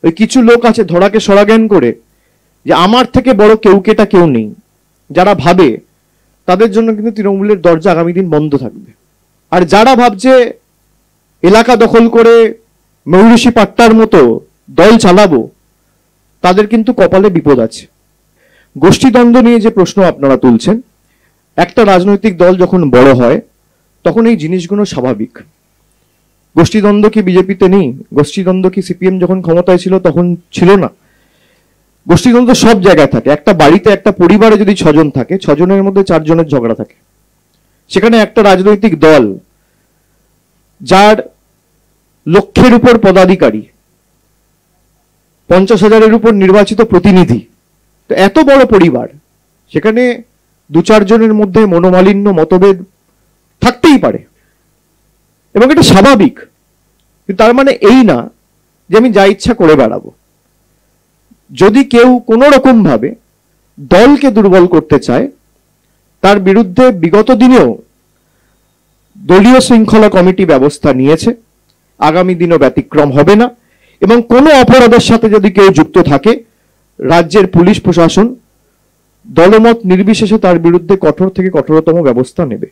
ওই কিছু লোক আছে ধরাকে সরাজ্ঞান করে যে আমার থেকে বড় কেউকেটা কেউ নেই, যারা ভাবে তাদের জন্য কিন্তু তৃণমূলের দরজা আগামী দিন বন্ধ থাকবে। আর যারা ভাবছে এলাকা দখল করে মৌরিশি পাট্টার মতো দল চালাবো, তাদের কিন্তু কপালে বিপদ আছে। গোষ্ঠীদ্বন্দ্ব নিয়ে যে প্রশ্ন আপনারা তুলছেন, একটা রাজনৈতিক দল যখন বড় হয় তখন এই জিনিসগুলো স্বাভাবিক। গোষ্ঠীদ্বন্দ্ব কি বিজেপিতে নেই? গোষ্ঠীদ্বন্দ্ব কি সিপিএম যখন ক্ষমতায় ছিল তখন ছিল না? গোষ্ঠীদ্বন্দ্ব সব জায়গায় থাকে। একটা বাড়িতে একটা পরিবারে যদি 6 জন থাকে, 6 জনের মধ্যে 4 জনের ঝগড়া থাকে। সেখানে একটা রাজনৈতিক দল যার লক্ষের উপর পদাধিকারী, 50,000-এর উপর নির্বাচিত প্রতিনিধি, তো এত বড় পরিবার, সেখানে 2-4 জনের মধ্যে মনোমালিন্য, মতভেদ থাকতেই পারে এবং এটা স্বাভাবিক। কিন্তু তার মানে এই না যে আমি যা ইচ্ছা করে বেড়াবো। যদি কেউ কোনো রকম ভাবে দলকে দুর্বল করতে চায়, তার বিরুদ্ধে বিগত দিনেও দলীয় শৃঙ্খলা কমিটি ব্যবস্থা নিয়েছে, আগামী দিনও ব্যতিক্রম হবে না। এবং কোনো অপরাধের সাথে যদি কেউ যুক্ত থাকে, রাজ্যের পুলিশ প্রশাসন দলমত নির্বিশেষে তার বিরুদ্ধে কঠোর থেকে কঠোরতম ব্যবস্থা নেবে।